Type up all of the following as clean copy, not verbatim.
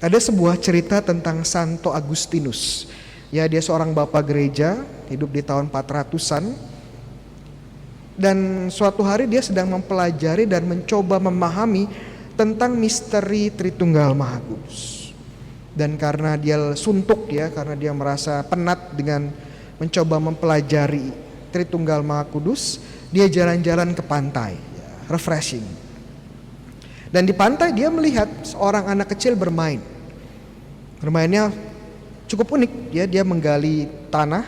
Ada sebuah cerita tentang Santo Agustinus. Ya, dia seorang bapak gereja, hidup di tahun 400-an. Dan suatu hari dia sedang mempelajari dan mencoba memahami tentang misteri Tritunggal Maha Kudus. Dan karena dia suntuk ya, karena dia merasa penat dengan mencoba mempelajari Tritunggal Maha Kudus, dia jalan-jalan ke pantai, ya, refreshing. Dan di pantai dia melihat seorang anak kecil bermain. Bermainnya cukup unik ya, dia menggali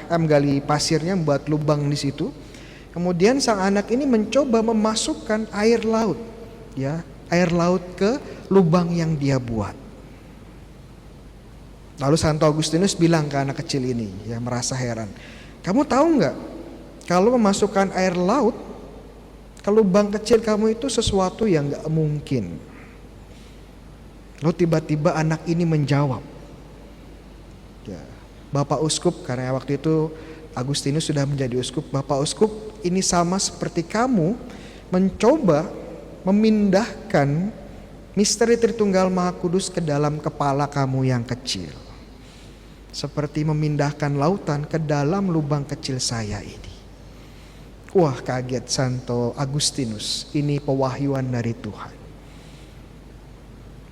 menggali pasirnya, membuat lubang di situ. Kemudian sang anak ini mencoba memasukkan air laut, ya, air laut ke lubang yang dia buat. Lalu Santo Agustinus bilang ke anak kecil ini, yang merasa heran, kamu tahu nggak, kalau memasukkan air laut ke lubang kecil kamu itu sesuatu yang nggak mungkin. Lalu tiba-tiba anak ini menjawab, ya, Bapak Uskup, karena waktu itu Agustinus sudah menjadi uskup, Bapak Uskup, ini sama seperti kamu mencoba memindahkan misteri Tritunggal Maha Kudus ke dalam kepala kamu yang kecil. Seperti memindahkan lautan ke dalam lubang kecil saya ini. Wah, kaget Santo Agustinus, ini pewahyuan dari Tuhan.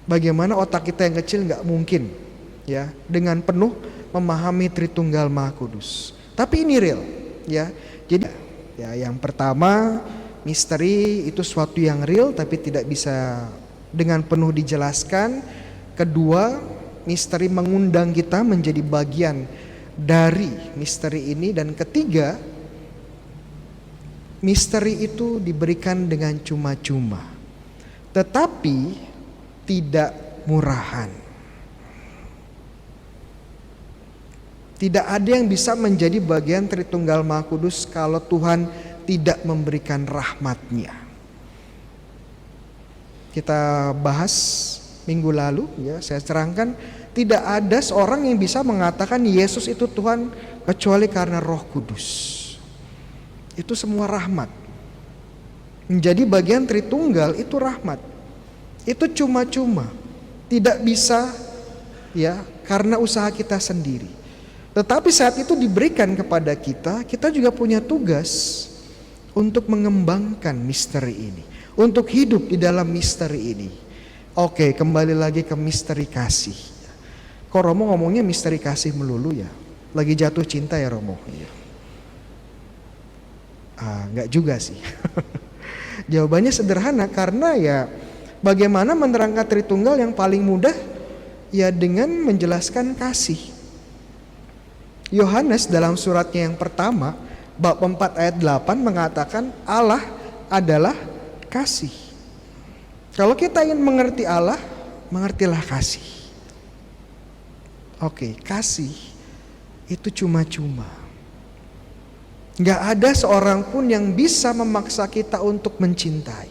Bagaimana otak kita yang kecil gak mungkin ya dengan penuh memahami Tritunggal Maha Kudus. Tapi ini real ya. Jadi ya, yang pertama, misteri itu suatu yang real tapi tidak bisa dengan penuh dijelaskan. Kedua, misteri mengundang kita menjadi bagian dari misteri ini. Dan ketiga, misteri itu diberikan dengan cuma-cuma, tetapi tidak murahan. Tidak ada yang bisa menjadi bagian Tritunggal Maha Kudus kalau Tuhan tidak memberikan rahmat-Nya. Kita bahas minggu lalu ya, saya terangkan tidak ada seorang yang bisa mengatakan Yesus itu Tuhan kecuali karena Roh Kudus. Itu semua rahmat. Menjadi bagian Tritunggal itu rahmat. Itu cuma-cuma. Tidak bisa ya karena usaha kita sendiri. Tetapi saat itu diberikan kepada kita, kita juga punya tugas untuk mengembangkan misteri ini, untuk hidup di dalam misteri ini. Oke, kembali lagi ke misteri kasih. Kok Romo ngomongnya misteri kasih melulu ya? Lagi jatuh cinta ya Romo? Iya. Enggak juga sih. Jawabannya sederhana, karena ya bagaimana menerangkan Tritunggal yang paling mudah? Ya dengan menjelaskan kasih. Yohanes dalam suratnya yang pertama, bab 4 ayat 8 mengatakan Allah adalah kasih. Kalau kita ingin mengerti Allah, mengertilah kasih. Oke, kasih itu cuma-cuma. Gak ada seorang pun yang bisa memaksa kita untuk mencintai.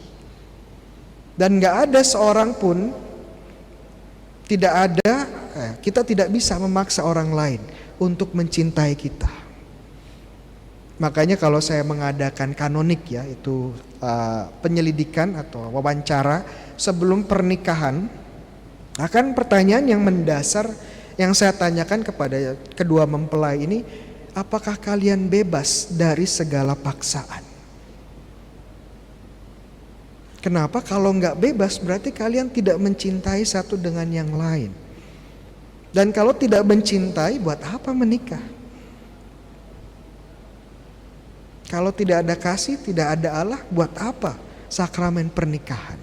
Dan gak ada seorang pun, kita tidak bisa memaksa orang lain untuk mencintai kita. Makanya kalau saya mengadakan kanonik ya, itu penyelidikan atau wawancara sebelum pernikahan, akan pertanyaan yang mendasar yang saya tanyakan kepada kedua mempelai ini, apakah kalian bebas dari segala paksaan? Kenapa? Kalau nggak bebas berarti kalian tidak mencintai satu dengan yang lain. Dan kalau tidak mencintai, buat apa menikah? Kalau tidak ada kasih, tidak ada Allah, buat apa sakramen pernikahan?